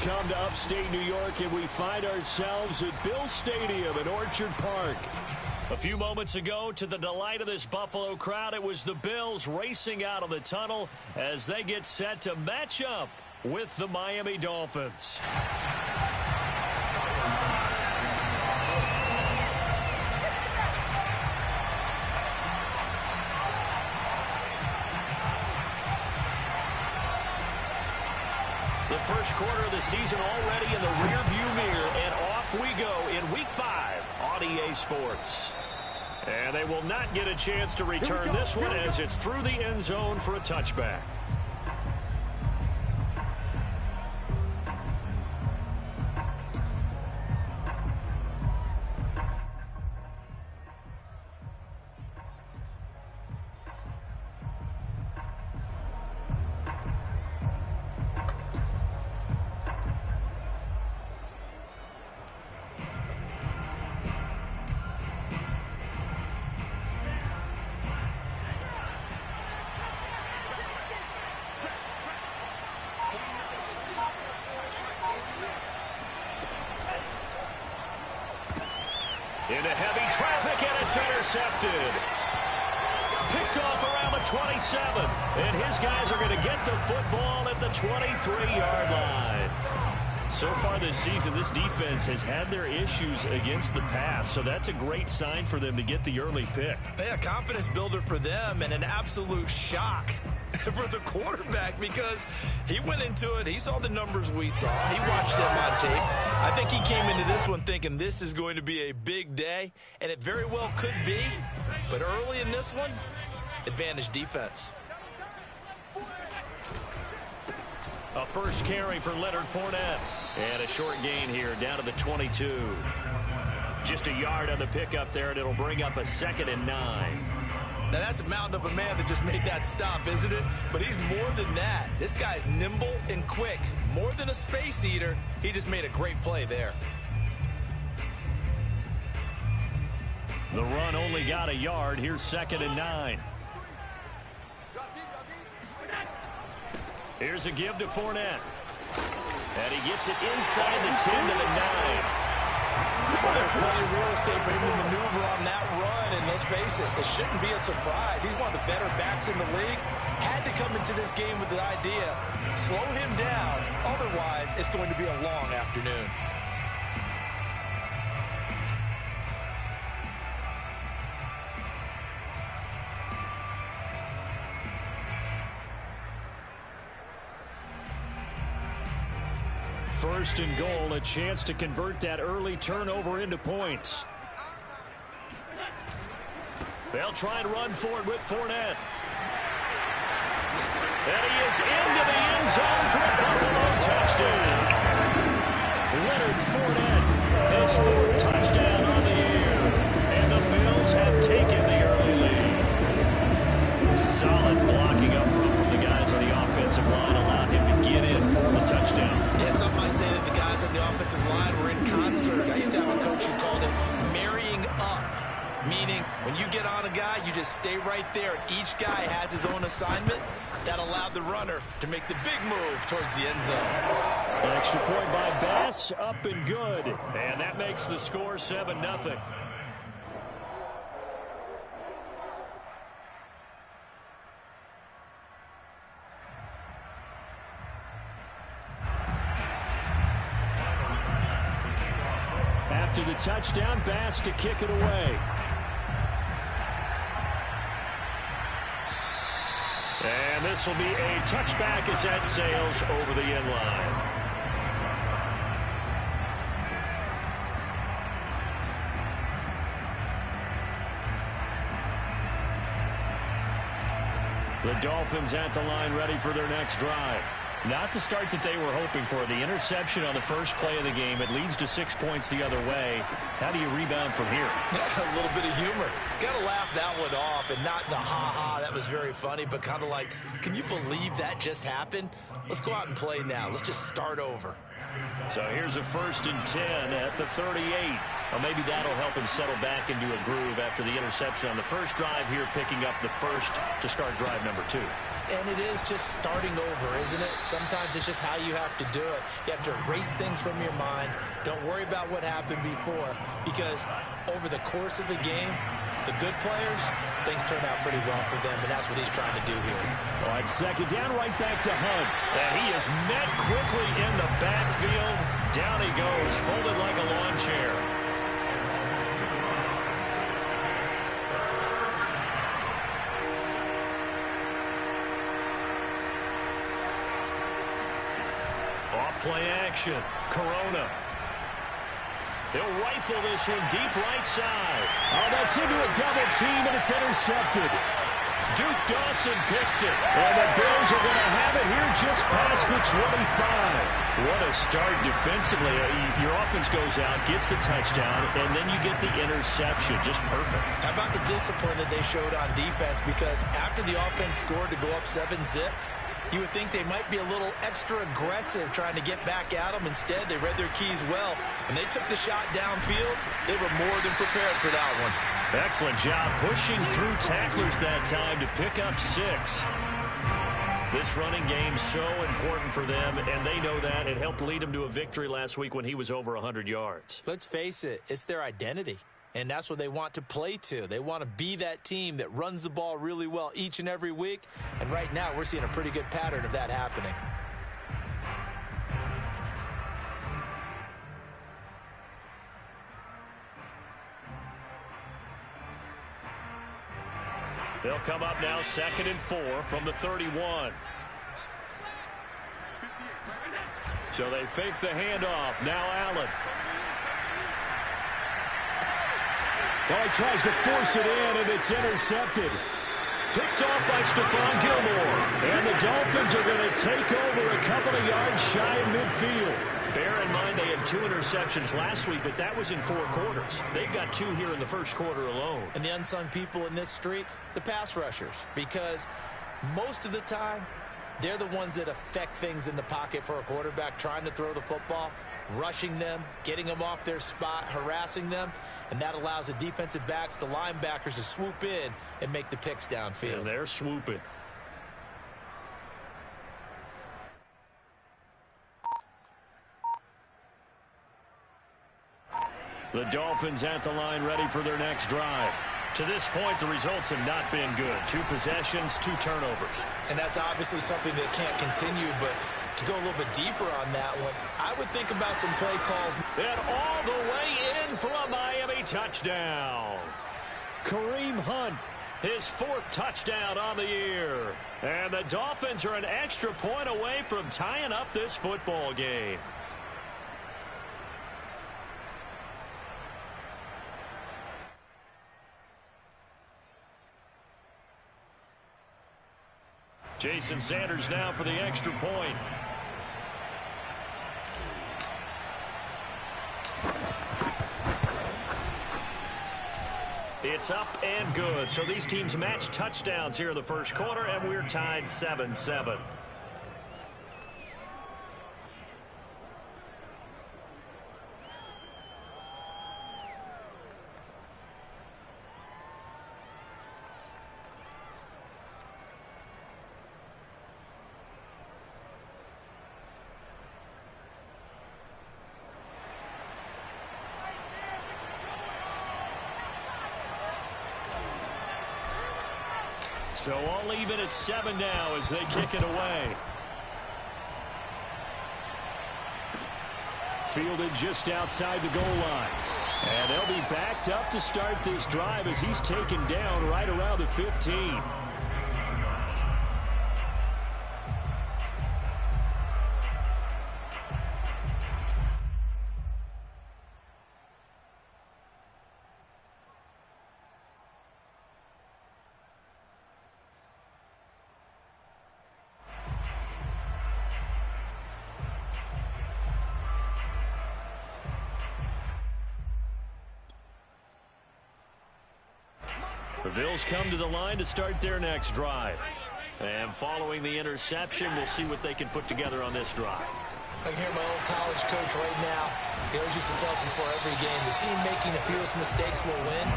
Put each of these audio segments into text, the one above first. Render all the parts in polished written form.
come to upstate New York, and we find ourselves at Bill Stadium in Orchard Park. A few moments ago, to the delight of this Buffalo crowd, it was the Bills racing out of the tunnel as they get set to match up with the Miami Dolphins. The first quarter of the season already in the rearview mirror, and off we go in Week 5 on EA Sports. And they will not get a chance to return this one as it's through the end zone for a touchback. Into heavy traffic, and it's intercepted. Picked off around the 27. And his guys are going to get the football at the 23-yard line. So far this season, this defense has had their issues against the pass, so that's a great sign for them to get the early pick. Yeah, confidence builder for them, and an absolute shock for the quarterback because he went into it. He saw the numbers we saw. He watched them on tape. I think he came into this one thinking this is going to be a big day, and it very well could be. But early in this one, advantage defense. A first carry for Leonard Fournette. And a short gain here down to the 22. Just a yard on the pickup there, and it'll bring up a 2nd and 9. Now, that's a mountain of a man that just made that stop, isn't it? But he's more than that. This guy's nimble and quick. More than a space eater. He just made a great play there. The run only got a yard. Here's 2nd and 9. Here's a give to Fournette. And he gets it inside the 10 to the 9. Well, there's plenty of real estate for him to maneuver on that run, and let's face it, this shouldn't be a surprise. He's one of the better backs in the league. Had to come into this game with the idea, slow him down, otherwise it's going to be a long afternoon. First and goal, a chance to convert that early turnover into points. They'll try and run for it with Fournette. And he is into the end zone for a Buffalo touchdown. Leonard Fournette, his 4th touchdown on the year. And the Bills have taken the early lead. Solid blocking up front from the guys on the offensive line allowed him to get in for the touchdown. Yeah, some might say that the guys on the offensive line were in concert. I used to have a coach who called it marrying up, meaning when you get on a guy, you just stay right there, and each guy has his own assignment. That allowed the runner to make the big move towards the end zone. An extra point by Bass, up and good. And that makes the score 7-0. After the touchdown, Bass to kick it away. And this will be a touchback as that sails over the end line. The Dolphins at the line ready for their next drive. Not the start that they were hoping for. The interception on the first play of the game. It leads to 6 points the other way. How do you rebound from here? A little bit of humor. Got to laugh that one off, and not the ha-ha, that was very funny, but kind of like, can you believe that just happened? Let's go out and play now. Let's just start over. So here's a 1st and 10 at the 38. Well, maybe that'll help him settle back into a groove after the interception on the first drive here, picking up the first to start drive number 2. And it is just starting over, isn't it? Sometimes it's just how you have to do it. You have to erase things from your mind. Don't worry about what happened before, because over the course of a game, the good players, things turn out pretty well for them, and that's what he's trying to do here. All right, 2nd down, right back to Hunt. And he is met quickly in the backfield. Down he goes, folded like a lawn chair. Play action. Corona. He'll rifle this one deep right side. Oh, that's into a double team, and it's intercepted. Duke Dawson picks it. And the Bills are going to have it here just past the 25. What a start defensively. Your offense goes out, gets the touchdown, and then you get the interception. Just perfect. How about the discipline that they showed on defense? Because after the offense scored to go up 7-zip, you would think they might be a little extra aggressive trying to get back at them. Instead, they read their keys well. When they took the shot downfield, they were more than prepared for that one. Excellent job pushing through tacklers that time to pick up 6. This running game so important for them, and they know that. It helped lead them to a victory last week when he was over 100 yards. Let's face it, it's their identity. And that's what they want to play to. They want to be that team that runs the ball really well each and every week. And right now, we're seeing a pretty good pattern of that happening. They'll come up now 2nd and 4 from the 31. So they fake the handoff. Now Allen. Well, he tries to force it in, and it's intercepted. Picked off by Stephon Gilmore. And the Dolphins are going to take over a couple of yards shy of midfield. Bear in mind they had 2 interceptions last week, but that was in 4 quarters. They've got 2 here in the first quarter alone. And the unsung people in this streak, the pass rushers. Because most of the time, they're the ones that affect things in the pocket for a quarterback trying to throw the football, rushing them, getting them off their spot, harassing them, and that allows the defensive backs, the linebackers, to swoop in and make the picks downfield. And they're swooping. The Dolphins at the line ready for their next drive. To this point, the results have not been good. 2 possessions, 2 turnovers. And that's obviously something that can't continue, but to go a little bit deeper on that one, I would think about some play calls. And all the way in for a Miami touchdown. Kareem Hunt, his 4th touchdown on the year. And the Dolphins are an extra point away from tying up this football game. Jason Sanders now for the extra point. It's up and good. So these teams match touchdowns here in the first quarter, and we're tied 7-7. So all even at 7 now as they kick it away. Fielded just outside the goal line. And they'll be backed up to start this drive as he's taken down right around the 15. The Bills come to the line to start their next drive. And following the interception, we'll see what they can put together on this drive. I can hear my old college coach right now. He always used to tell us before every game, the team making the fewest mistakes will win.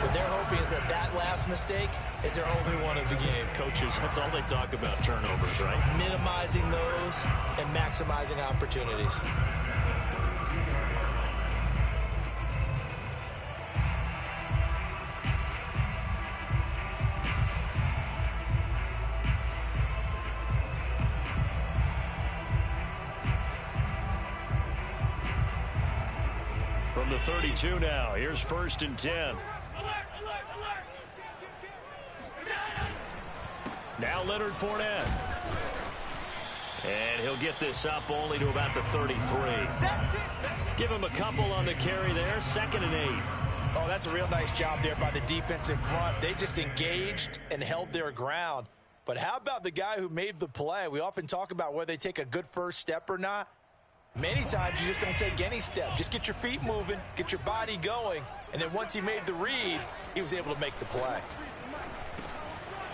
What they're hoping is that that last mistake is their only one of the game. Coaches, that's all they talk about, turnovers, right? Minimizing those and maximizing opportunities. From the 32 now, here's 1st and 10. Now Leonard Fournette. And he'll get this up only to about the 33. Give him a couple on the carry there, 2nd and 8. Oh, that's a real nice job there by the defensive front. They just engaged and held their ground. But how about the guy who made the play? We often talk about whether they take a good first step or not. Many times you just don't take any step. Just get your feet moving, get your body going, and then once he made the read, he was able to make the play.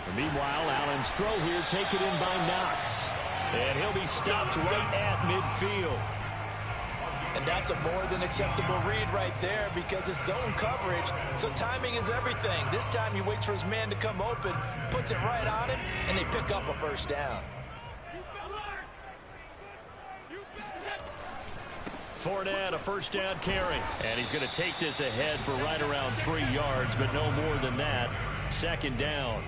And meanwhile, Allen's throw here taken in by Knox. And he'll be stopped right at midfield. And that's a more than acceptable read right there because it's zone coverage, so timing is everything. This time he waits for his man to come open, puts it right on him, and they pick up a first down. Fournette, a first down carry. And he's going to take this ahead for right around 3 yards, but no more than that. 2nd down.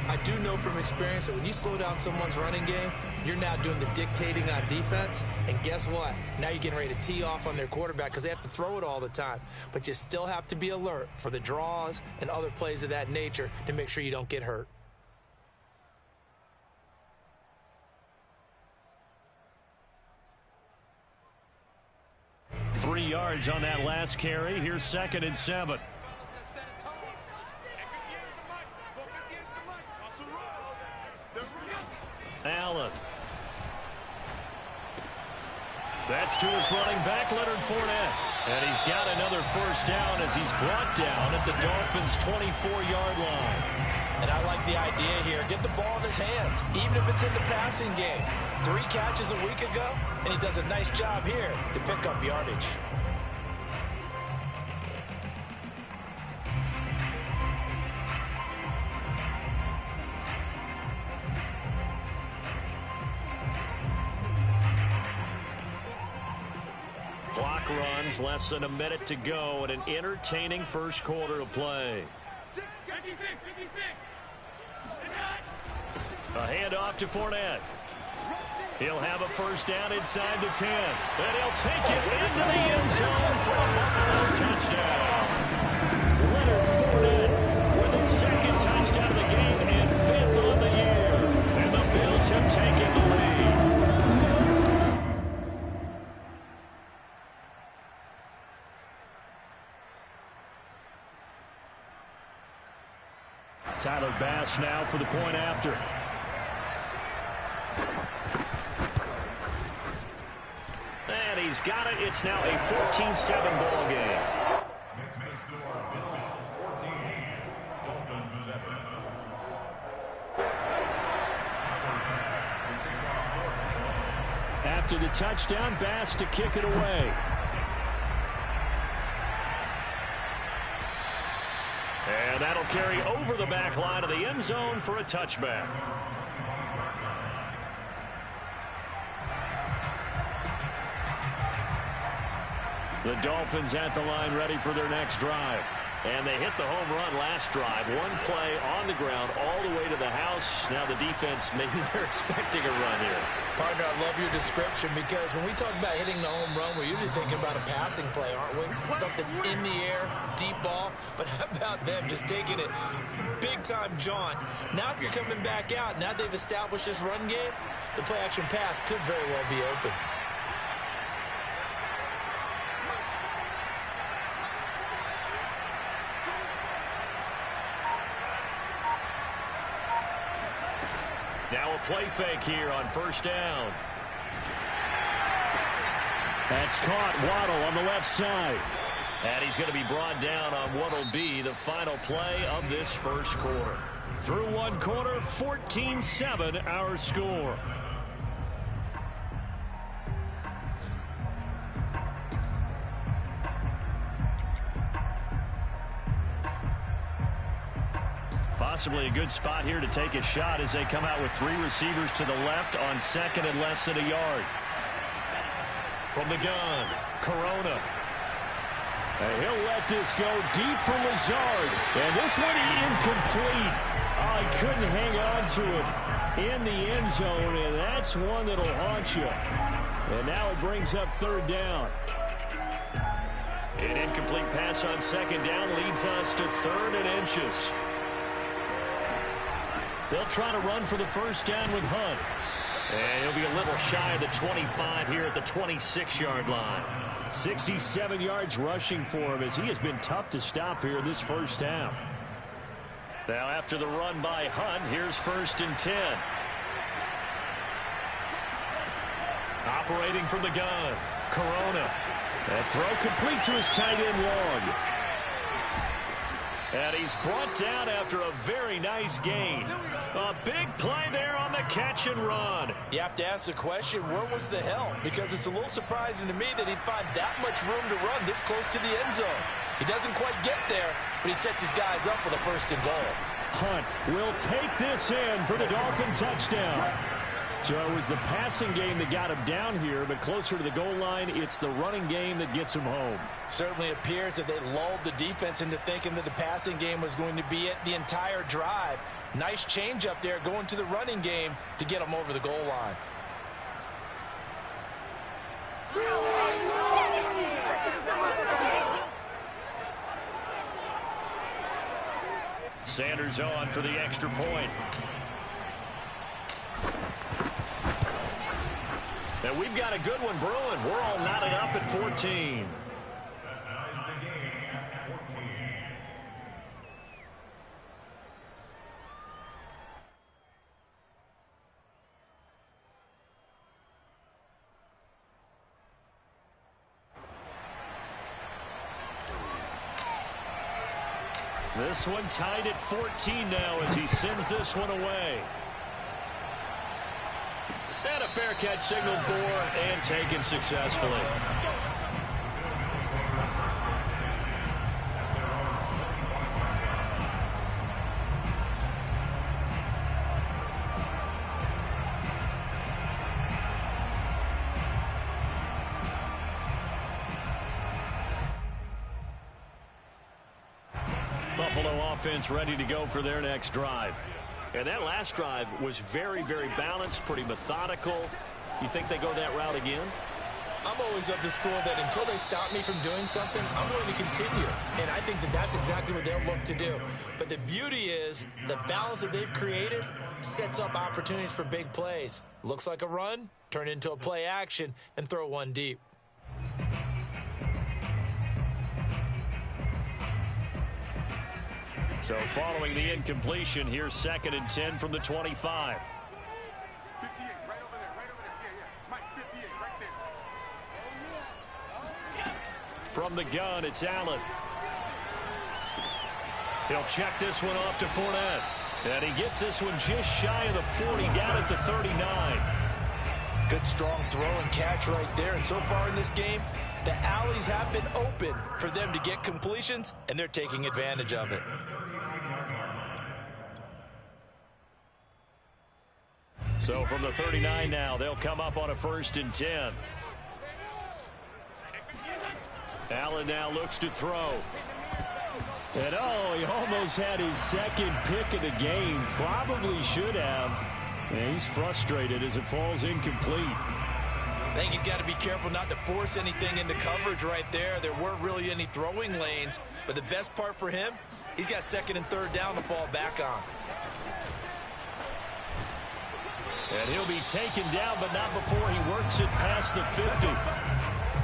I do know from experience that when you slow down someone's running game, you're now doing the dictating on defense. And guess what? Now you're getting ready to tee off on their quarterback because they have to throw it all the time. But you still have to be alert for the draws and other plays of that nature to make sure you don't get hurt. Three yards on that last carry. Here's 2nd and 7. Allen. That's to his running back, Leonard Fournette. And he's got another first down as he's brought down at the Dolphins' 24-yard line. And I like the idea here. Get the ball in his hands, even if it's in the passing game. 3 catches a week ago, and he does a nice job here to pick up yardage. Clock runs, less than a minute to go, and an entertaining first quarter of play. A handoff to Fournette. He'll have a first down inside the 10. And he'll take it into the end zone for a Buffalo touchdown. Leonard Fournette with his 2nd touchdown of the game and 5th on the year. And the Bills have taken the lead. Tyler Bass now for the point after. And he's got it. It's now a 14-7 ball game. After the touchdown, Bass to kick it away. And that'll carry over the back line of the end zone for a touchback. The Dolphins at the line ready for their next drive. And they hit the home run last drive. One play on the ground all the way to the house. Now the defense, maybe they're expecting a run here. Partner, I love your description because when we talk about hitting the home run, we're usually thinking about a passing play, aren't we? Something in the air, deep ball. But how about them just taking it big-time jaunt? Now if you're coming back out, now they've established this run game, the play-action pass could very well be open. Now a play fake here on first down. That's caught. Waddle on the left side. And he's going to be brought down on what will be the final play of this first quarter. Through one quarter, 14-7 our score. possibly a good spot here to take a shot as they come out with 3 receivers to the left on second and less than a yard. From the gun, Corona. And he'll let this go deep for Lazard. And this one incomplete. Oh, he couldn't hang on to it in the end zone, and that's one that'll haunt you. And now it brings up third down. An incomplete pass on second down leads us to third and inches. They'll try to run for the first down with Hunt. And he'll be a little shy of the 25 here at the 26-yard line. 67 yards rushing for him as he has been tough to stop here in this first half. Now after the run by Hunt, here's first and 10. Operating from the gun, Corona. That throw complete to his tight end Long. And he's brought down after a very nice gain. A big play there on the catch and run. You have to ask the question, where was the help? Because it's a little surprising to me that he'd find that much room to run this close to the end zone. He doesn't quite get there, but he sets his guys up with a first and goal. Hunt will take this in for the Dolphin touchdown. So it was the passing game that got him down here, but closer to the goal line, it's the running game that gets him home. Certainly appears that they lulled the defense into thinking that the passing game was going to be it the entire drive. Nice change up there going to the running game to get him over the goal line. Sanders on for the extra point. And we've got a good one brewing. We're all knotted up at 14. This one tied at 14 now as he sends this one away. And a fair catch signaled for and taken successfully. Buffalo offense ready to go for their next drive. And that last drive was very, very balanced, pretty methodical. You think they go that route again? I'm always of the school that until they stop me from doing something, I'm going to continue. And I think that that's exactly what they'll look to do. But the beauty is the balance that they've created sets up opportunities for big plays. Looks like a run, turn into a play action, and throw one deep. So following the incompletion, here's second and 10 from the 25. 58, right over there. Mike, 58, right there. From the gun, it's Allen. He'll check this one off to Fournette. And he gets this one just shy of the 40, down at the 39. Good strong throw and catch right there. And so far in this game, the alleys have been open for them to get completions, and they're taking advantage of it. So from the 39 now, they'll come up on a first and 10. Allen now looks to throw. And oh, he almost had his second pick of the game. Probably should have. And he's frustrated as it falls incomplete. I think he's got to be careful not to force anything into coverage right there. There weren't really any throwing lanes. But the best part for him, he's got second and third down to fall back on. And he'll be taken down, but not before he works it past the 50.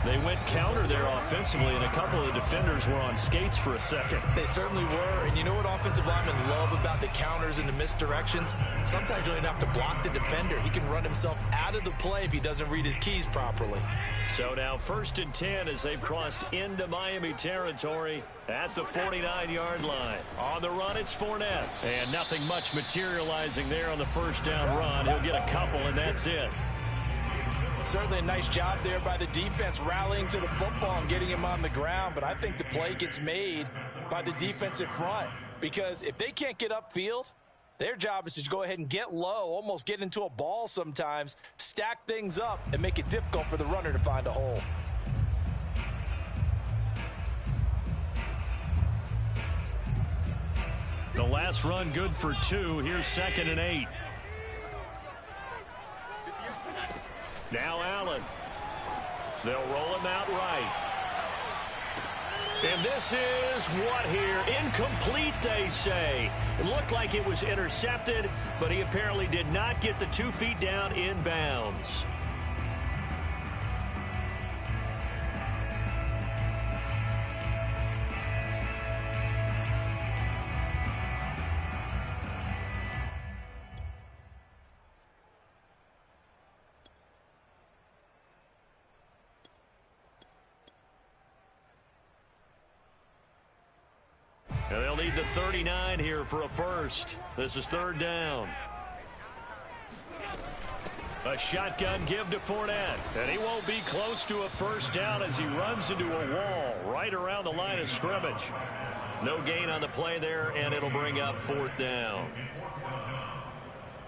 They went counter there offensively, and a couple of the defenders were on skates for a second. They certainly were, and you know what offensive linemen love about the counters and the misdirections? Sometimes you don't even have to block the defender. He can run himself out of the play if he doesn't read his keys properly. So now first and 10 as they've crossed into Miami territory at the 49-yard line. On the run, it's Fournette. And nothing much materializing there on the first down run. He'll get a couple, and that's it. Certainly a nice job there by the defense rallying to the football and getting him on the ground, but I think the play gets made by the defensive front. because if they can't get upfield, their job is to go ahead and get low, almost get into a ball sometimes, stack things up, and make it difficult for the runner to find a hole. The last run good for 2. Here's 2nd and 8. Now Allen. They'll roll him out right. And this is what here? Incomplete, they say. It looked like it was intercepted, but he apparently did not get the 2 feet down in bounds. And they'll need the 39 here for a first. This is 3rd down. A shotgun give to Fournette. And he won't be close to a first down as he runs into a wall right around the line of scrimmage. No gain on the play there, and it'll bring up 4th down.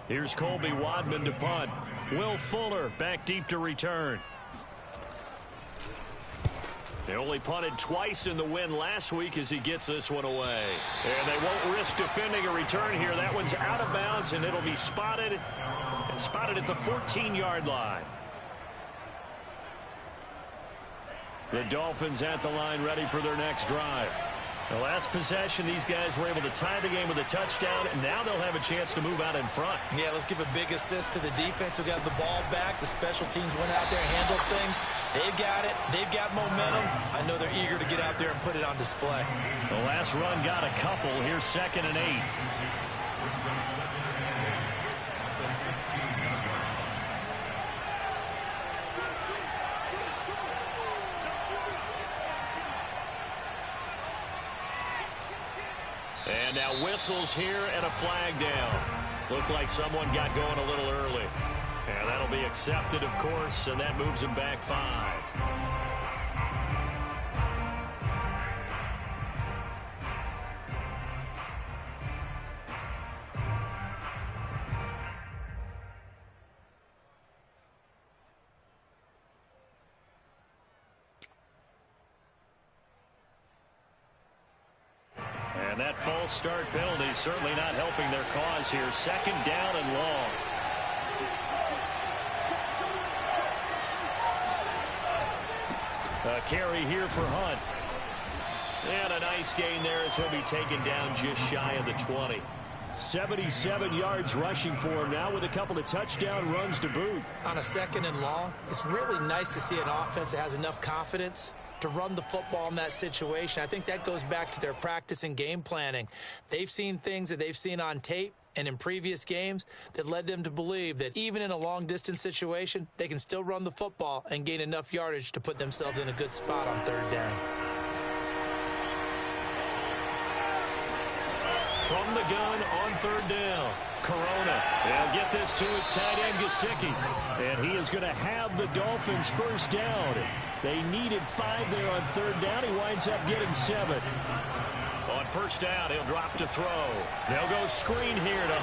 Here's Colby Wadman to punt. Will Fuller back deep to return. They only punted twice in the win last week as he gets this one away. And they won't risk defending a return here. That one's out of bounds, and it'll be spotted at the 14-yard line. The Dolphins at the line ready for their next drive. The last possession, these guys were able to tie the game with a touchdown, and now they'll have a chance to move out in front. Yeah, let's give a big assist to the defense who got the ball back. The special teams went out there and handled things. They've got it. They've got momentum. I know they're eager to get out there and put it on display. The last run got a couple. Here's 2nd and 8. And now whistles here and a flag down. Looked like someone got going a little early. And that'll be accepted, of course, and that moves him back 5. And that false start penalty certainly not helping their cause here. 2nd down and long. A carry here for Hunt. And a nice gain there as he'll be taken down just shy of the 20. 77 yards rushing for him now with a couple of touchdown runs to boot. On a 2nd and long, it's really nice to see an offense that has enough confidence to run the football in that situation. I think that goes back to their practice and game planning. They've seen things that they've seen on tape and in previous games that led them to believe that even in a long-distance situation, they can still run the football and gain enough yardage to put themselves in a good spot on 3rd down. From the gun on 3rd down, Corona. They'll get this to his tight end, Gesicki. And he is going to have the Dolphins first down. They needed 5 there on 3rd down. He winds up getting 7. On 1st down, he'll drop to throw. They'll go screen here to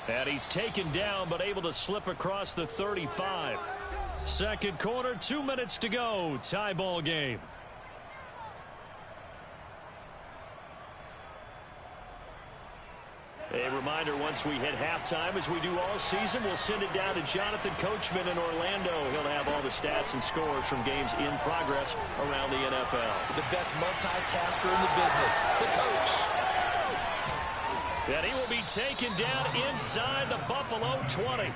Hunt. And he's taken down, but able to slip across the 35. 2nd quarter, 2 minutes to go. Tie ball game. A reminder, once we hit halftime, as we do all season, we'll send it down to Jonathan Coachman in Orlando. He'll have all the stats and scores from games in progress around the NFL. The best multitasker in the business, the coach. And he will be taken down inside the Buffalo 20.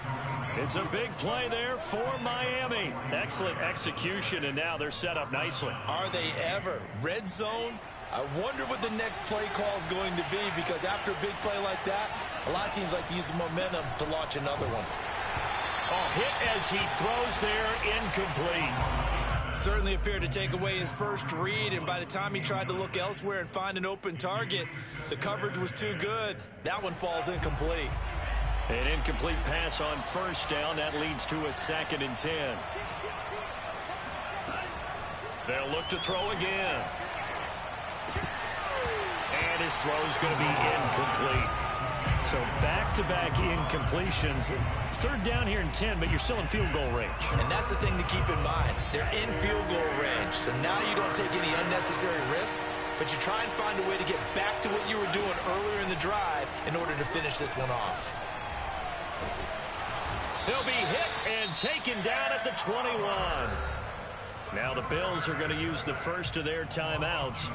It's a big play there for Miami. Excellent execution, and now they're set up nicely. Are they ever? Red zone? I wonder what the next play call is going to be, because after a big play like that, a lot of teams like to use the momentum to launch another one. Oh, hit as he throws there, incomplete. Certainly appeared to take away his first read, and by the time he tried to look elsewhere and find an open target, the coverage was too good. That one falls incomplete. An incomplete pass on 1st down. That leads to a 2nd and 10. They'll look to throw again. his throw is going to be incomplete. So back-to-back incompletions. Third down here in 10, but you're still in field goal range. And that's the thing to keep in mind. They're in field goal range. So now you don't take any unnecessary risks, but you try and find a way to get back to what you were doing earlier in the drive in order to finish this one off. He'll be hit and taken down at the 21. Now the Bills are going to use the first of their timeouts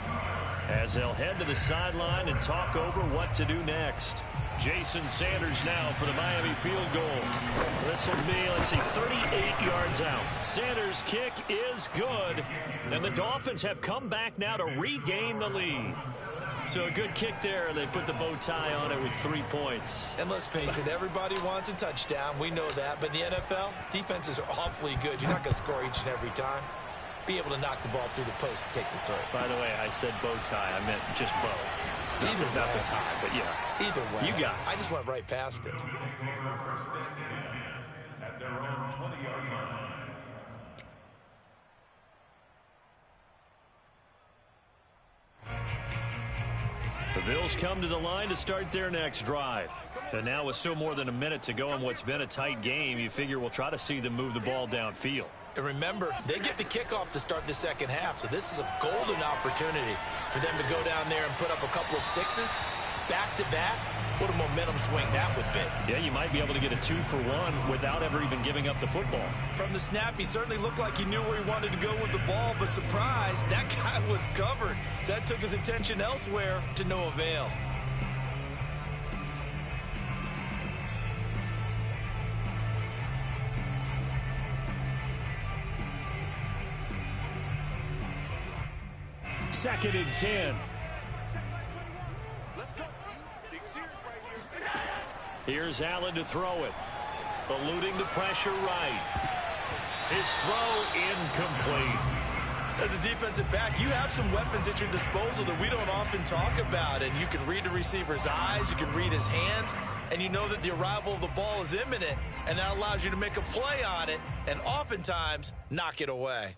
as they'll head to the sideline and talk over what to do next. Jason Sanders now for the Miami field goal. This will be, let's see, 38 yards out. Sanders' kick is good, and the Dolphins have come back now to regain the lead. So a good kick there. They put the bow tie on it with 3 points. And let's face it, everybody wants a touchdown. We know that. But in the NFL, defenses are awfully good. You're not going to score each and every time. Be able to knock the ball through the post and take the throw. By the way, I said bow tie. I meant just bow. Either not way. the tie, but yeah. Either way. You got it. I just went right past it. At their own 20-yard line. The Bills come to the line to start their next drive. And now with still more than a minute to go in what's been a tight game, you figure we'll try to see them move the ball downfield. And remember, they get the kickoff to start the second half, so this is a golden opportunity for them to go down there and put up a couple of sixes back-to-back. What a momentum swing that would be. Yeah, you might be able to get a 2-for-1 without ever even giving up the football. From the snap, he certainly looked like he knew where he wanted to go with the ball, but surprise, that guy was covered. So that took his attention elsewhere to no avail. Second and 10. Let's go. Big series right here. Here's Allen to throw it. Eluding the pressure right. His throw incomplete. As a defensive back, you have some weapons at your disposal that we don't often talk about. And you can read the receiver's eyes, you can read his hands, and you know that the arrival of the ball is imminent, and that allows you to make a play on it and oftentimes knock it away.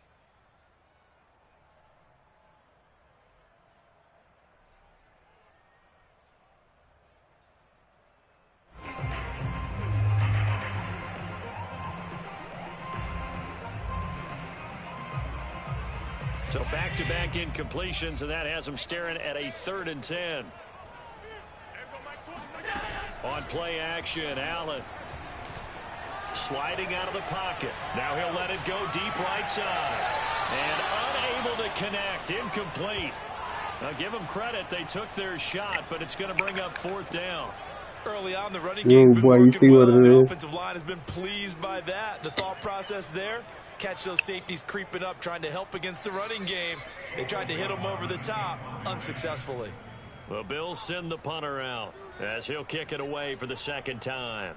So back-to-back incompletions, and that has them staring at a 3rd and 10. On play action, Allen sliding out of the pocket. Now he'll let it go deep right side. And unable to connect, incomplete. Now give them credit, they took their shot, but it's going to bring up 4th down. Early on, the running game has been working well. The offensive line has been pleased by that. The thought process there, catch those safeties creeping up, trying to help against the running game. They tried to hit them over the top, unsuccessfully. The Bills send the punter out as he'll kick it away for the 2nd time.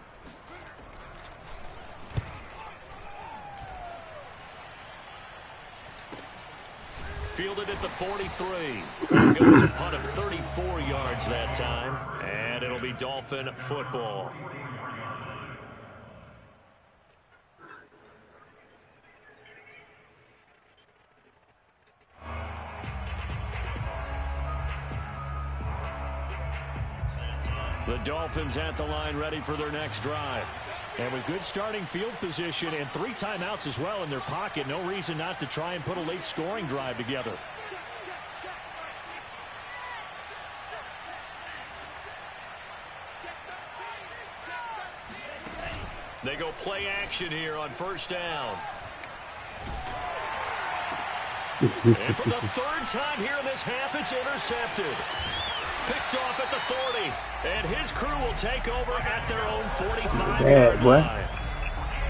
Fielded at the 43. Goes a punt of 34 yards that time, and it'll be Dolphin football. The Dolphins at the line ready for their next drive. And with good starting field position and 3 timeouts as well in their pocket, no reason not to try and put a late scoring drive together. They go play action here on 1st down. And for the 3rd time here in this half, it's intercepted. Picked off at the 40, and his crew will take over at their own 45-yard line.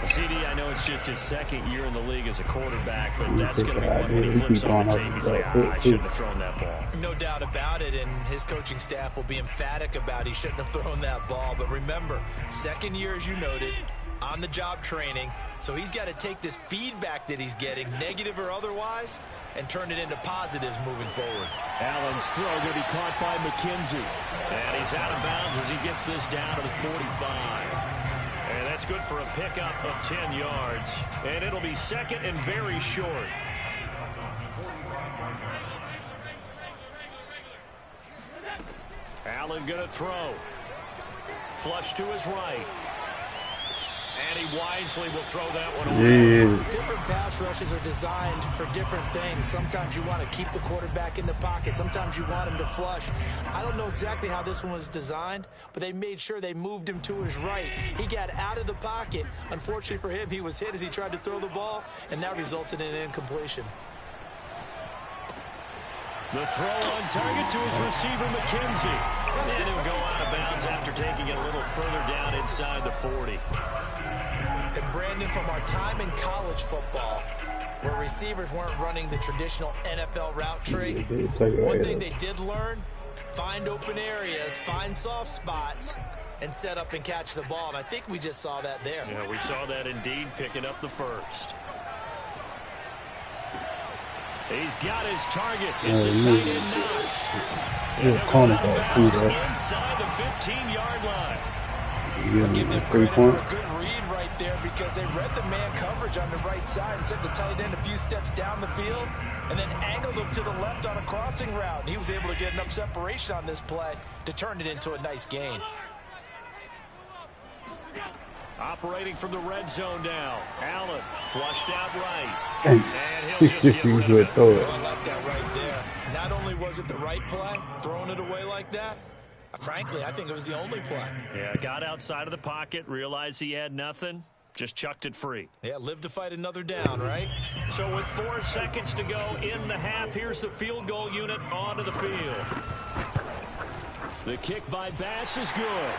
CD, I know it's just his 2nd year in the league as a quarterback, but that's going to be one when he flips on the tape. He's like, I shouldn't have thrown that ball. No doubt about it, and his coaching staff will be emphatic about he shouldn't have thrown that ball. But remember, 2nd year, as you noted, on-the-job training, so he's got to take this feedback that he's getting, negative or otherwise, and turn it into positives moving forward. Allen's throw going to be caught by McKenzie. And he's out of bounds as he gets this down to the 45. And that's good for a pickup of 10 yards. And it'll be 2nd and very short. Allen going to throw. Flush to his right. And he wisely will throw that one away. Yeah. Different pass rushes are designed for different things. Sometimes you want to keep the quarterback in the pocket. Sometimes you want him to flush. I don't know exactly how this one was designed, but they made sure they moved him to his right. He got out of the pocket. Unfortunately for him, he was hit as he tried to throw the ball, and that resulted in an incompletion. The throw on target to his receiver, McKenzie. And he'll go out of bounds after taking it a little further down inside the 40. And Brandon, from our time in college football, where receivers weren't running the traditional NFL route tree, one thing they did learn, find open areas, find soft spots, and set up and catch the ball. And I think we just saw that there. Yeah, we saw that indeed, picking up the first. He's got his target. It's the tight end Knox. Inside the 15-yard line. I'll give them credit for a good read right there because they read the man coverage on the right side and sent the tight end a few steps down the field and then angled him to the left on a crossing route. He was able to get enough separation on this play to turn it into a nice gain. Operating from the red zone now. Allen flushed out right. And he'll just get rid of it. I like that right there. Not only was it the right play, throwing it away like that, frankly, I think it was the only play. Yeah, got outside of the pocket, realized he had nothing, just chucked it free. Yeah, live to fight another down, right? So with 4 seconds to go in the half, here's the field goal unit onto the field. The kick by Bass is good.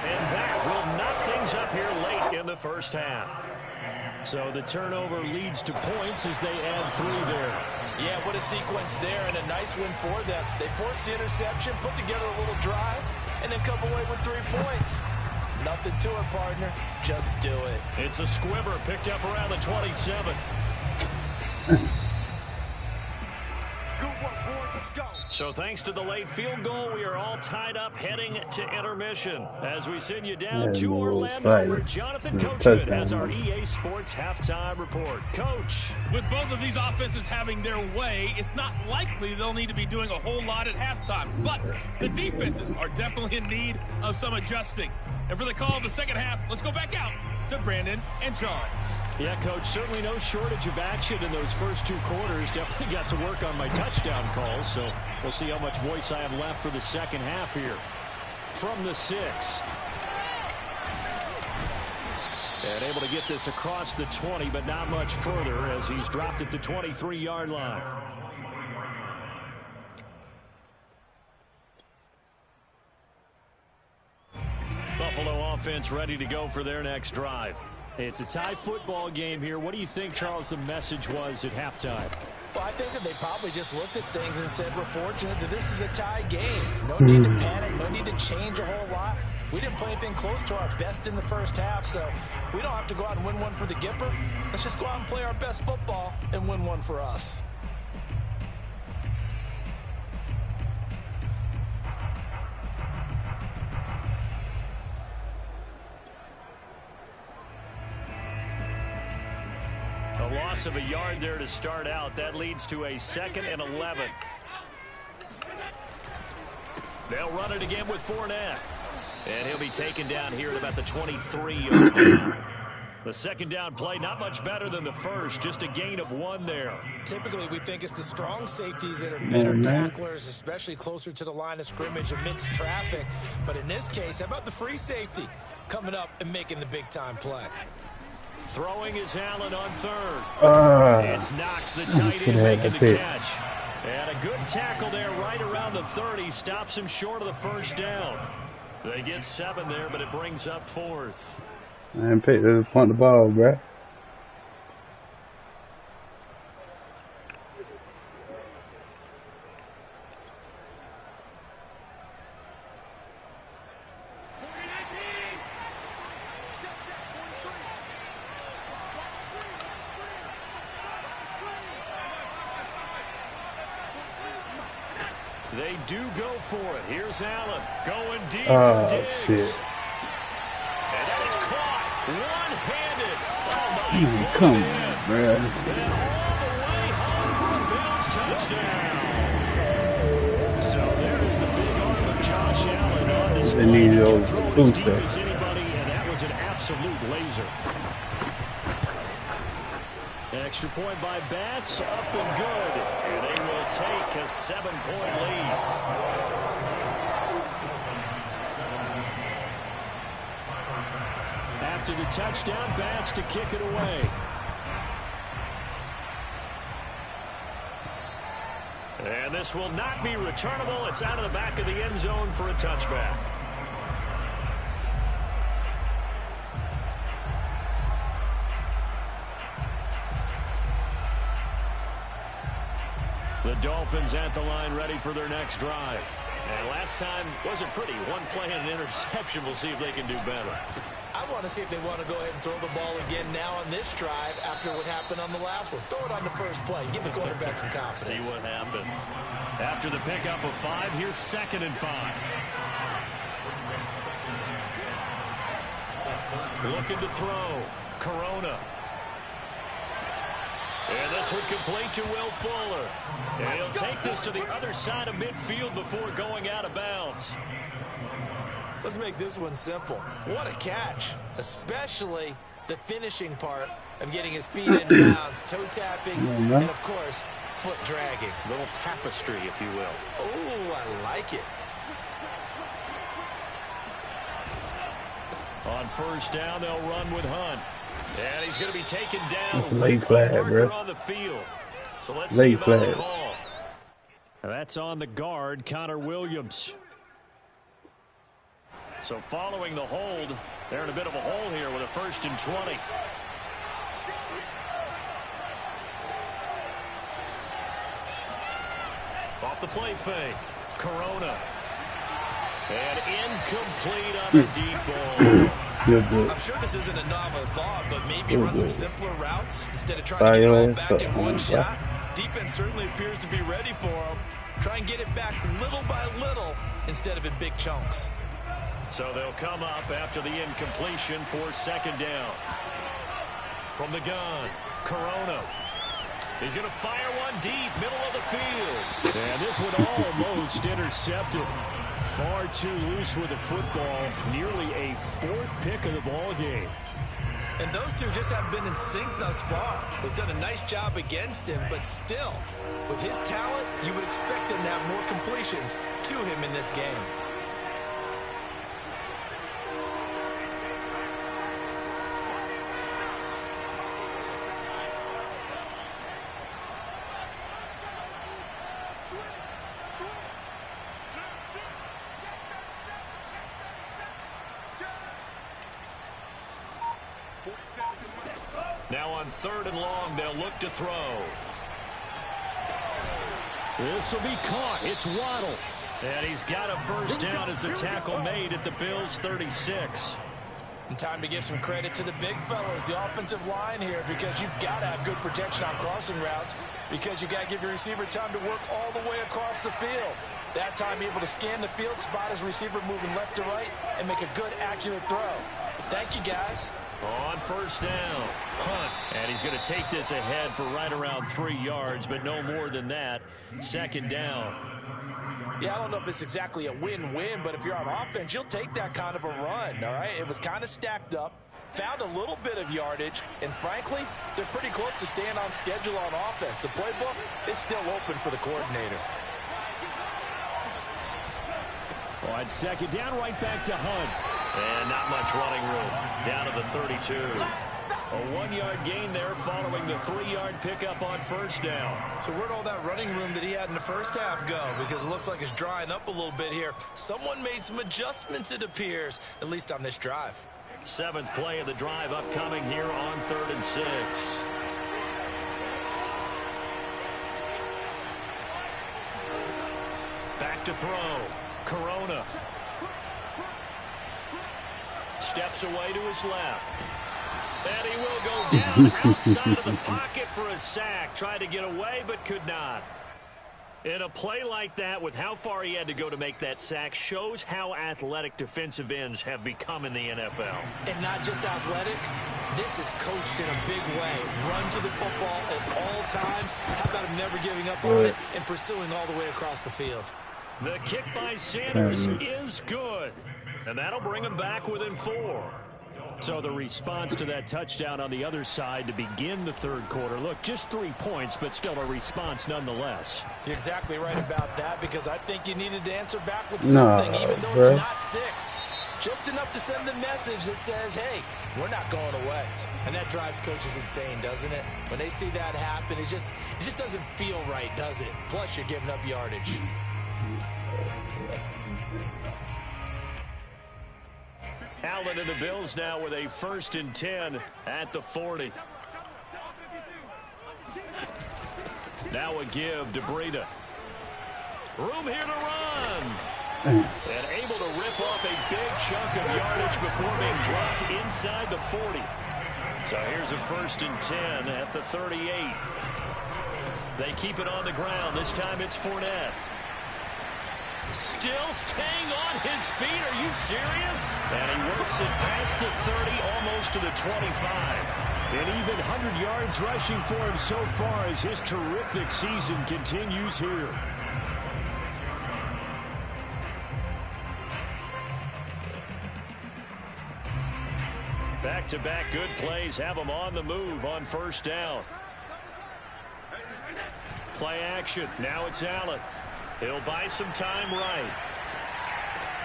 And that will knock things up here late in the first half. So the turnover leads to points as they add 3 there. Yeah, what a sequence there, and a nice win for them. They forced the interception, put together a little drive, and then come away with 3 points. Nothing to it, partner. Just do it. It's a squibber picked up around the 27. So thanks to the late field goal, we are all tied up heading to intermission. As we send you down to Orlando, where Jonathan Coachman has our EA Sports halftime report. Coach. With both of these offenses having their way, it's not likely they'll need to be doing a whole lot at halftime. But the defenses are definitely in need of some adjusting. And for the call of the second half, let's go back out to Brandon and Charles. Yeah, Coach, certainly no shortage of action in those first 2 quarters. Definitely got to work on my touchdown calls, so we'll see how much voice I have left for the second half here. From the 6. And able to get this across the 20, but not much further as he's dropped it to 23-yard line. Buffalo offense ready to go for their next drive. It's a tie football game here. What do you think, Charles, the message was at halftime? Well, I think that they probably just looked at things and said, we're fortunate that this is a tie game. No need to panic. No need to change a whole lot. We didn't play anything close to our best in the first half, so we don't have to go out and win one for the Gipper. Let's just go out and play our best football and win one for us. A loss of a yard there to start out. That leads to a 2nd and 11. They'll run it again with Fournette. And he'll be taken down here at about the 23-yard line. The second down play, not much better than the first, just a gain of 1 there. Typically, we think it's the strong safeties that are better tacklers, especially closer to the line of scrimmage amidst traffic. But in this case, how about the free safety coming up and making the big-time play? Throwing is Allen on 3rd. It's Knox, the tight end, making the catch. And a good tackle there right around the 30. Stops him short of the first down. They get 7 there, but it brings up 4th. Man, pick the punt the ball, bruh. They do go for it. Here's Allen going deep for Diggs. Shit. And that is caught one-handed. Oh, my Come on, bro. And all the way home for a Bills touchdown. So there is the big arm of Josh Allen. old throw as food deep stuff. as anybody, and that was an absolute laser. Extra point by Bass, up and good. And they will take a 7-point lead. After the touchdown, Bass to kick it away. And this will not be returnable. It's out of the back of the end zone for a touchback. The Dolphins at the line ready for their next drive. And last time wasn't pretty. One play and an interception. We'll see if they can do better. I want to see if they want to go ahead and throw the ball again now on this drive after what happened on the last one. Throw it on the first play. Give the quarterback some confidence. See what happens. After the pickup of 5, here's 2nd and 5. Looking to throw. Corona. And this one complete to Will Fuller. And he'll take this to the other side of midfield before going out of bounds. Let's make this one simple. What a catch, especially the finishing part of getting his feet in bounds, toe tapping, and of course, foot dragging. Little tapestry, if you will. Oh, I like it. On first down, they'll run with Hunt. And he's going to be taken down. That's a late flag, bro. On the field. So let's late see about flag. the call. That's on the guard, Connor Williams. So following the hold, they're in a bit of a hole here with a 1st and 20. Off the play fake. Corona. And incomplete on a deep ball. I'm sure this isn't a novel thought, but maybe run some simpler routes instead of trying to get it all back in one shot. Defense certainly appears to be ready for him. Try and get it back little by little instead of in big chunks. So they'll come up after the incompletion for 2nd down. From the gun, Corona. He's going to fire one deep, middle of the field. And this one almost intercepted. Far too loose with the football. Nearly a 4th pick of the ball game. And those two just haven't been in sync thus far. They've done a nice job against him, but still, with his talent, you would expect him to have more completions to him in this game. Now on 3rd and long, they'll look to throw. This will be caught. It's Waddle. And he's got a first down as the tackle made at the Bills' 36. And time to give some credit to the big fellas, the offensive line here, because you've got to have good protection on crossing routes, because you've got to give your receiver time to work all the way across the field. That time able to scan the field, spot his receiver moving left to right, and make a good, accurate throw. Thank you, guys. On first down, Hunt. And he's going to take this ahead for right around 3 yards, but no more than that. 2nd down. Yeah, I don't know if it's exactly a win-win, but if you're on offense, you'll take that kind of a run, all right? It was kind of stacked up, found a little bit of yardage, and frankly, they're pretty close to staying on schedule on offense. The playbook is still open for the coordinator. On 2nd down, right back to Hunt. And not much running room. Down to the 32. A 1-yard gain there following the 3-yard pickup on first down. So where'd all that running room that he had in the first half go? Because it looks like it's drying up a little bit here. Someone made some adjustments, it appears, at least on this drive. 7th play of the drive upcoming here on 3rd and 6. Back to throw. Corona. Steps away to his left. And he will go down outside of the pocket for a sack. Tried to get away, but could not. In a play like that, with how far he had to go to make that sack, shows how athletic defensive ends have become in the NFL. And not just athletic, this is coached in a big way. Run to the football at all times. How about him never giving up on it and pursuing all the way across the field? The kick by Sanders is good. And that'll bring them back within 4. So the response to that touchdown on the other side to begin the third quarter. Look, just 3 points, but still a response nonetheless. You're exactly right about that, because I think you needed to answer back with something, even though it's not 6. Just enough to send the message that says, hey, we're not going away. And that drives coaches insane, doesn't it? When they see that happen, it just doesn't feel right, does it? Plus, you're giving up yardage. Allen and the Bills now with a 1st and 10 at the 40. Now a give to Breida. Room here to run. And able to rip off a big chunk of yardage before being dropped inside the 40. So here's a 1st and 10 at the 38. They keep it on the ground. This time it's Fournette. Still staying on his feet. Are you serious? And he works it past the 30, almost to the 25. An even 100 yards rushing for him so far as his terrific season continues here. Back-to-back good plays have him on the move on 1st down. Play action. Now it's Allen. He'll buy some time right.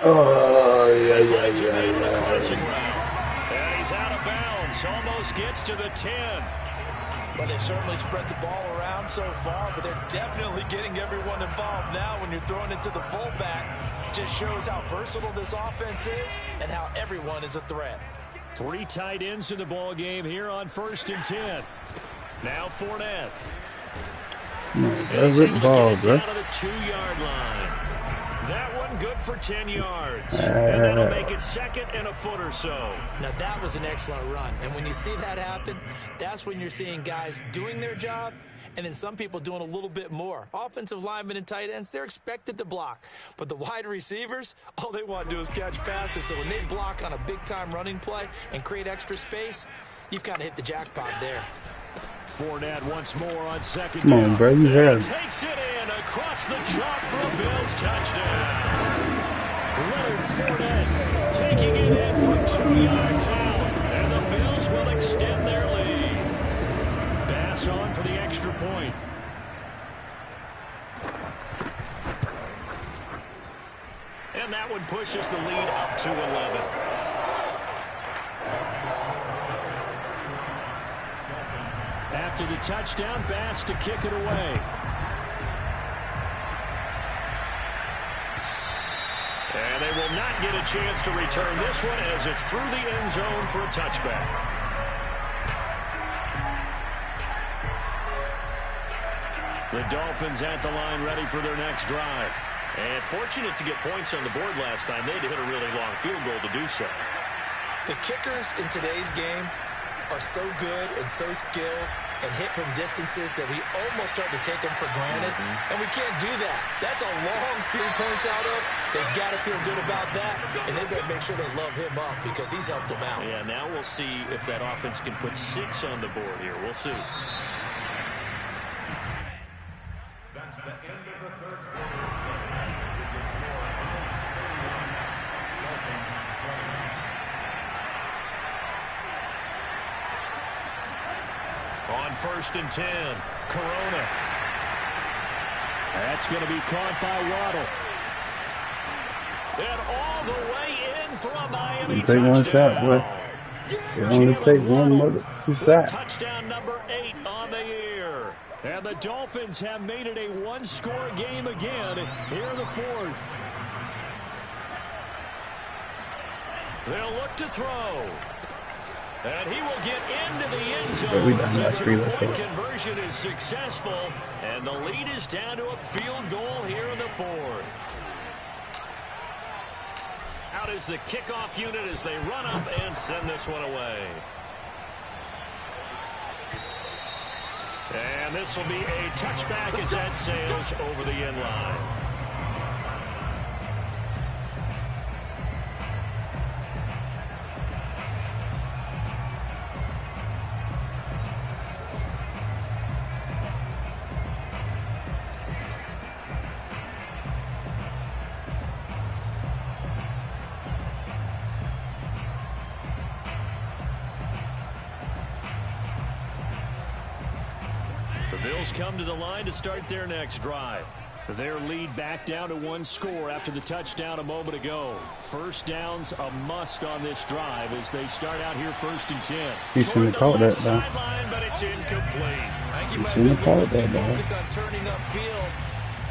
Oh, yeah. And he's out of bounds. Almost gets to the 10. Well, they've certainly spread the ball around so far, but they're definitely getting everyone involved now when you're throwing it to the fullback. Just shows how versatile this offense is and how everyone is a threat. 3 tight ends in the ball game here on 1st and 10. Now Fournette. That's it, ball, bro. Down to the 2-yard line. That one good for 10 yards. And that'll make it 2nd and a foot or so. Now, that was an excellent run. And when you see that happen, that's when you're seeing guys doing their job and then some people doing a little bit more. Offensive linemen and tight ends, they're expected to block. But the wide receivers, all they want to do is catch passes. So when they block on a big-time running play and create extra space, you've kind of hit the jackpot there. Fournette once more on 2nd Come on, bro. You have it. Takes it in across the chalk for a Bills touchdown. Leonard Fournette taking it in from 2 yards out. And the Bills will extend their lead. Bass on for the extra point. And that one pushes the lead up to 11. After the touchdown, Bass to kick it away. And they will not get a chance to return this one as it's through the end zone for a touchback. The Dolphins at the line ready for their next drive. And fortunate to get points on the board last time. They had to hit a really long field goal to do so. The kickers in today's game are so good and so skilled and hit from distances that we almost start to take them for granted. And we can't do that. That's a long field points out of. They've got to feel good about that. And they better make sure they love him up because he's helped them out. Yeah, now we'll see if that offense can put 6 on the board here. We'll see. That's the end of the third quarter. On 1st and 10, Corona. That's going to be caught by Waddle. And all the way in for a Miami take one shot, boy. You only take one shot. Touchdown number 8 on the year. And the Dolphins have made it a 1-score game again here in the 4th. They'll look to throw. And he will get into the end zone. The two-point conversion is successful. And the lead is down to a field goal here in the 4th. Out is the kickoff unit as they run up and send this one away. And this will be a touchback as that sails over the end line. Bills come to the line to start their next drive. Their lead back down to 1 score after the touchdown a moment ago. First down's a must on this drive as they start out here 1st and 10. He shouldn't have caught that, though. Sideline, but it's incomplete. I think he might have been a little too focused on turning upfield.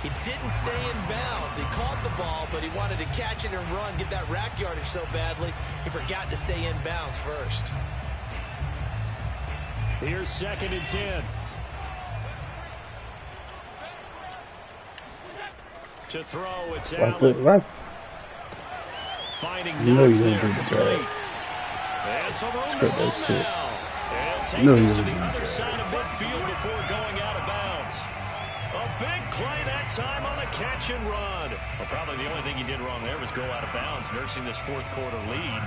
He didn't stay in bounds. He caught the ball, but he wanted to catch it and run, get that rack yardage so badly, he forgot to stay in bounds first. Here's 2nd and 10. To throw, it's Allen. Finding Knox there complete. And some room to roll now. And take this to the other side of midfield before going out of bounds. A big play that time on the catch and run. Well, probably the only thing he did wrong there was go out of bounds, nursing this 4th quarter lead.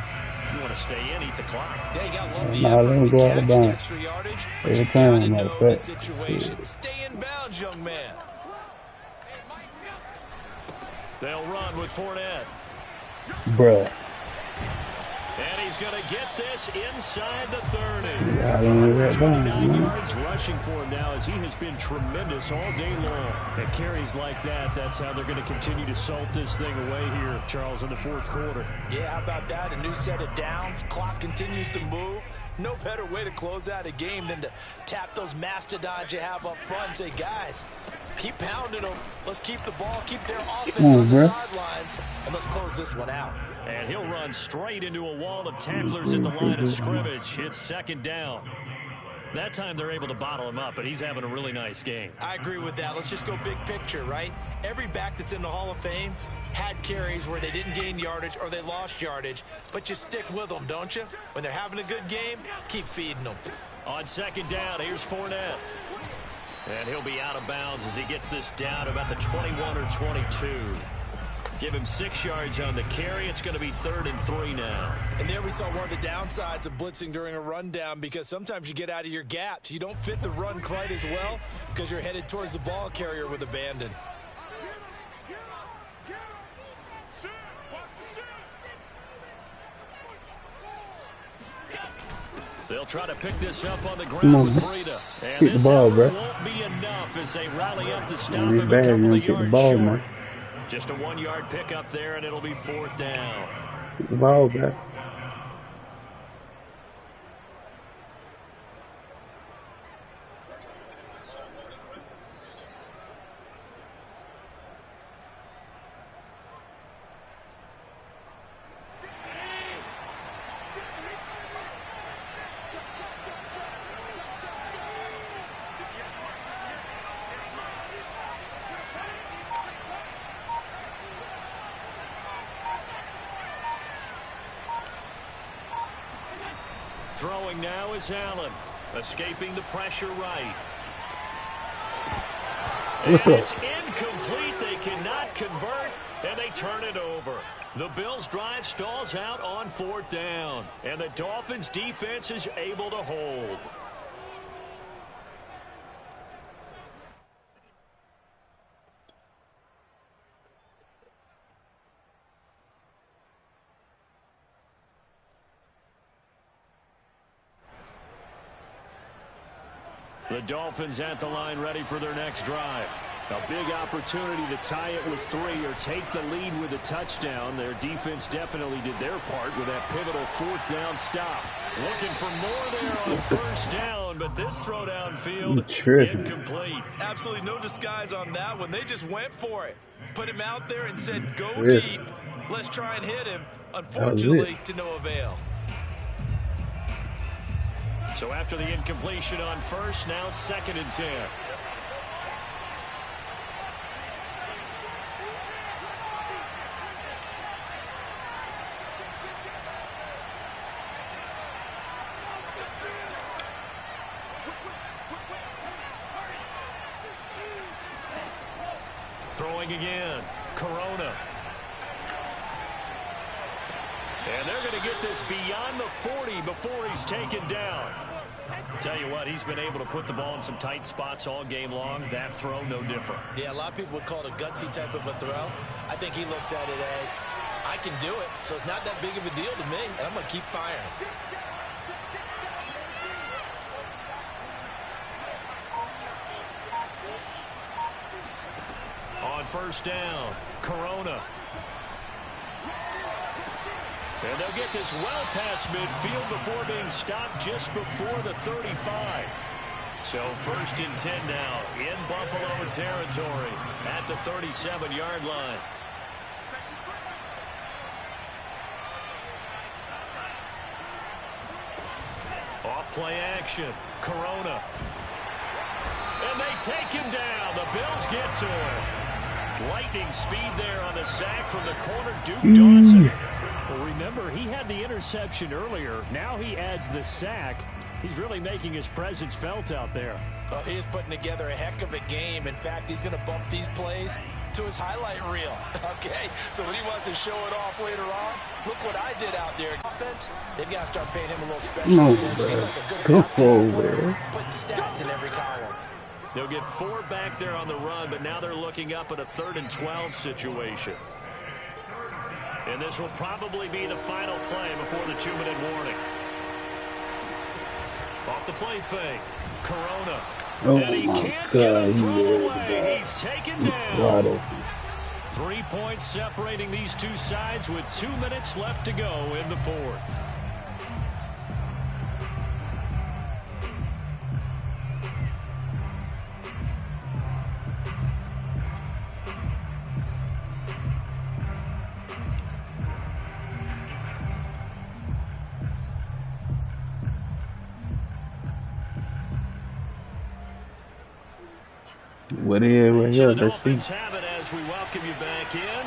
You want to stay in, eat the clock. Yeah, you got to love the effort to catch the extra yardage. Every time, you know the situation. Stay in bounds, young man. They'll run with Fournette. Bruh. And he's going to get this inside the 30. Yeah, I don't know that 29 yards rushing for him now as he has been tremendous all day long. At carries like that, that's how they're going to continue to salt this thing away here, Charles, in the 4th quarter. Yeah, how about that? A new set of downs. Clock continues to move. No better way to close out a game than to tap those mastodons you have up front and say, guys, keep pounding them. Let's keep the ball, keep their offense on the sidelines, and let's close this one out. And he'll run straight into a wall of tacklers at the line of scrimmage. It's 2nd down. That time they're able to bottle him up, but he's having a really nice game. I agree with that. Let's just go big picture, right? Every back that's in the Hall of Fame had carries where they didn't gain yardage or they lost yardage, but you stick with them, don't you? When they're having a good game, keep feeding them. On 2nd down, here's Fournette. And he'll be out of bounds as he gets this down about the 21 or 22. Give him 6 yards on the carry. It's going to be 3rd and 3 now. And there we saw one of the downsides of blitzing during a rundown, because sometimes you get out of your gaps. You don't fit the run quite as well because you're headed towards the ball carrier with abandon. They'll try to pick this up on the ground with Breida. And Keep this the ball, bro. won't be enough as they rally up to stop him a couple of yards short. Man. Just a 1-yard pickup there, and it'll be 4th down. Keep the ball, bro. Throwing now is Allen, escaping the pressure right. What's and up? it's incomplete. They cannot convert, and they turn it over. The Bills' drive stalls out on 4th down, and the Dolphins' defense is able to hold. The Dolphins at the line ready for their next drive. A big opportunity to tie it with 3 or take the lead with a touchdown. Their defense definitely did their part with that pivotal 4th down stop. Looking for more there on 1st down, but this throw downfield incomplete. Absolutely no disguise on that one. They just went for it. Put him out there and said, go deep. Let's try and hit him. Unfortunately, to no avail. So after the incompletion on 1st, now 2nd and 10. Throwing again, Corona. And they're going to get this beyond the 40 before he's taken down. Tell you what, he's been able to put the ball in some tight spots all game long. That throw, no different. Yeah, a lot of people would call it a gutsy type of a throw. I think he looks at it as, I can do it, so it's not that big of a deal to me, and I'm going to keep firing. first down. Corona. And they'll get this well past midfield before being stopped just before the 35. So 1st and 10 now in Buffalo territory at the 37-yard line. Off play action. Corona. And they take him down. The Bills get to him. Lightning speed there on the sack from the corner, Duke Dawson. Well, remember, he had the interception earlier. Now he adds the sack. He's really making his presence felt out there. Well, he is putting together a heck of a game. In fact, he's going to bump these plays to his highlight reel. Okay, so when he wants to show it off later on, look what I did out there. Offense, they've got to start paying him a little special attention. He's like a good basketball, putting stats in every column. They'll get 4 back there on the run, but now they're looking up at a 3rd and 12 situation. And this will probably be the final play before the 2-minute warning. Off the play fake. Corona. Oh and he can't get a throw away. He's taken down. 3 points separating these two sides with 2 minutes left to go in the 4th. What is right here? The Let's see. Dolphins have it as we welcome you back in.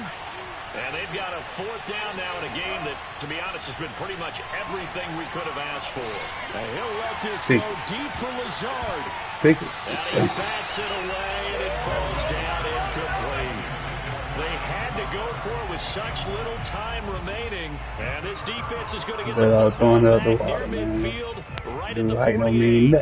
And they've got a 4th down now in a game that, to be honest, has been pretty much everything we could have asked for. And he'll let this go deep for Lazard. And he bats it away, and it falls down incomplete. They had to go for it with such little time remaining. And this defense is going to get the football back near midfield, right at the 48.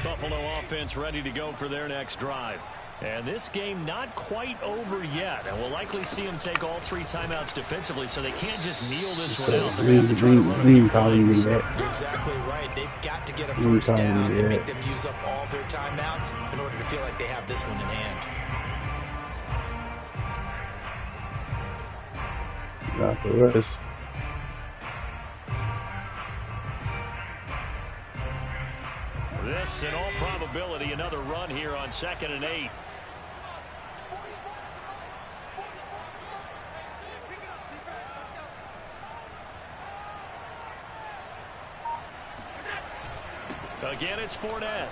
Buffalo offense ready to go for their next drive. And this game not quite over yet. And we'll likely see them take all 3 timeouts defensively, so they can't just kneel this one out. They're going to have to try to run a few plays. You're exactly right. They've got to get a first down and make them use up all their timeouts in order to feel like they have this one in hand. Not the rest. This, in all probability, another run here on 2nd and 8. Again, it's Fournette.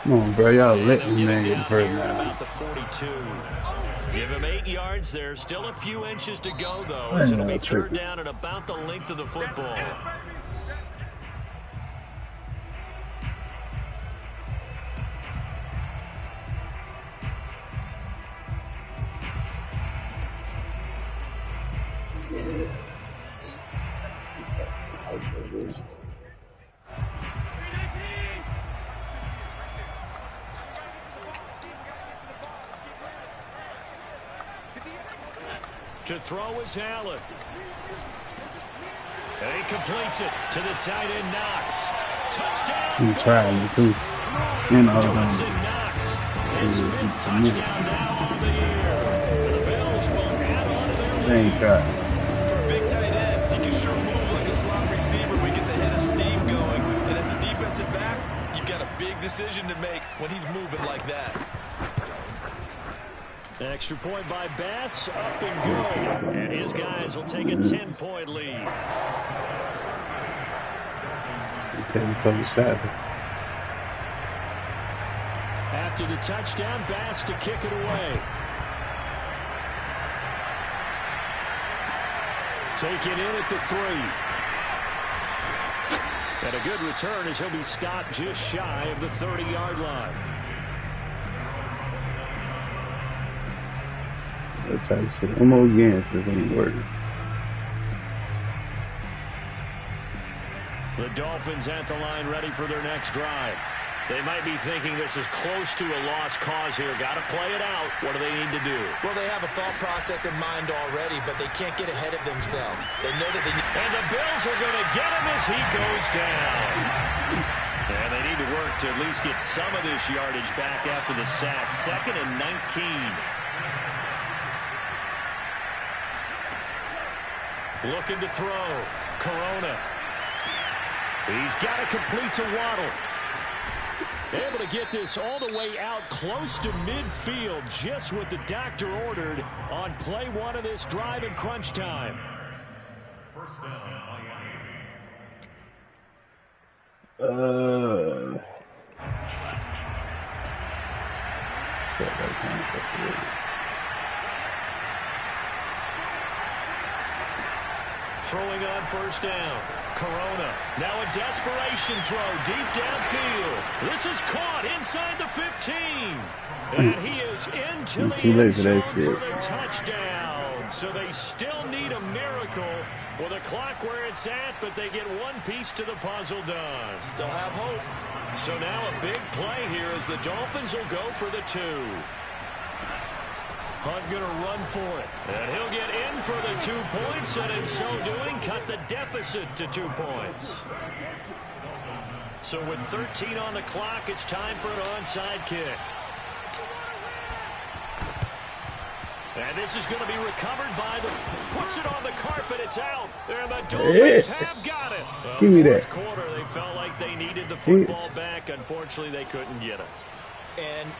Come on, bro. Y'all let me man get hurt now. About the 42. Give him 8 yards there. Still a few inches to go, though, as it'll be 3rd down and about the length of the football. To throw is Allen. And he completes it to the tight end, Knox. Touchdown. He's trying to. You know, Dawson Knox. His 5th touchdown now on the year. And the Bills will add on to their lead. For a big tight end, he can sure move like a slot receiver when he gets a hit of steam going. And as a defensive back, you've got a big decision to make when he's moving like that. Extra point by Bass, up and good. And his guys will take a 10-point lead. After the touchdown, Bass to kick it away. Take it in at the 3. And a good return as he'll be stopped just shy of the 30-yard line. Let's try to shit. I'm more against this ain't working. The Dolphins at the line ready for their next drive. They might be thinking this is close to a lost cause here. Got to play it out. What do they need to do? Well, they have a thought process in mind already, but they can't get ahead of themselves. They know that they need... And the Bills are going to get him as he goes down. And they need to work to at least get some of this yardage back after the sack. 2nd and 19. Looking to throw. Corona. He's got it complete to Waddle. Able to get this all the way out close to midfield, just what the doctor ordered on play 1 of this drive in crunch time. First down. Throwing on first down. Corona. Now a desperation throw deep downfield. This is caught inside the 15. And he is into the end zone for the touchdown. So they still need a miracle with a clock where it's at, but they get one piece to the puzzle done. Still have hope. So now a big play here as the Dolphins will go for the 2. Hunt going to run for it. And he'll get in for the 2 points, and in so doing, cut the deficit to 2 points. So with 13 on the clock, it's time for an onside kick. And this is going to be recovered by the... Puts it on the carpet. It's out. And the Dolphins have got it. Give me that. Fourth quarter, they felt like they needed the football back. Unfortunately, they couldn't get it. And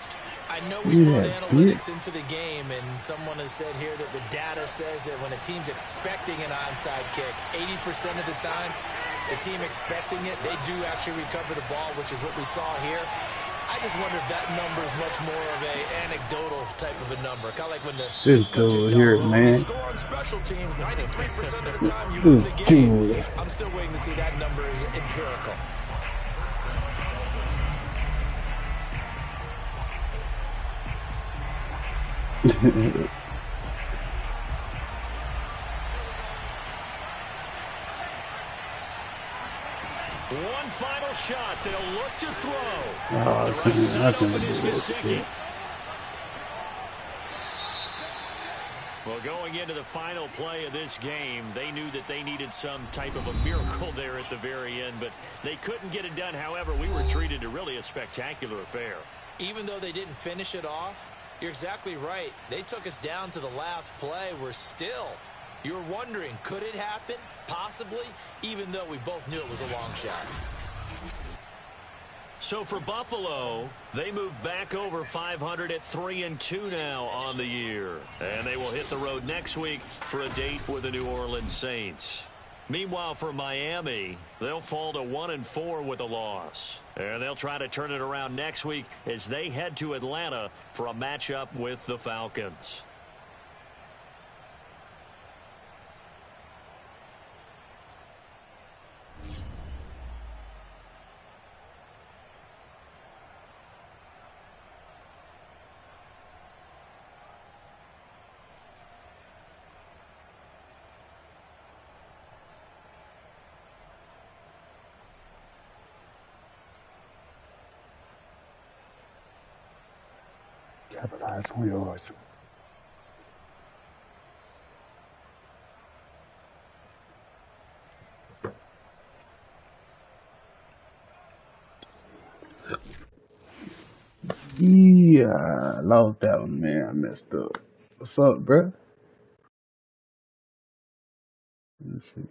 I know we brought analytics into the game, and someone has said here that the data says that when a team's expecting an onside kick, 80% of the time, the team expecting it, they do actually recover the ball, which is what we saw here. I just wonder if that number is much more of a anecdotal type of a number. Kind of like when the coaches tell here, us, man. score on special teams 93% of the time you win the game. I'm still waiting to see that number is empirical. One final shot. They'll look to throw. I can do this. Well, going into the final play of this game, they knew that they needed some type of a miracle there at the very end, but they couldn't get it done. However, we were treated to really a spectacular affair. Even though they didn't finish it off, you're exactly right. They took us down to the last play. You're wondering, could it happen? Possibly, even though we both knew it was a long shot. So for Buffalo, they move back over 500 at 3-2 now on the year. And they will hit the road next week for a date with the New Orleans Saints. Meanwhile, for Miami, they'll fall to 1-4 with a loss. And they'll try to turn it around next week as they head to Atlanta for a matchup with the Falcons. Capitalize on yours. Yeah, I lost that one, man. I messed up. What's up, bruh? Let's see.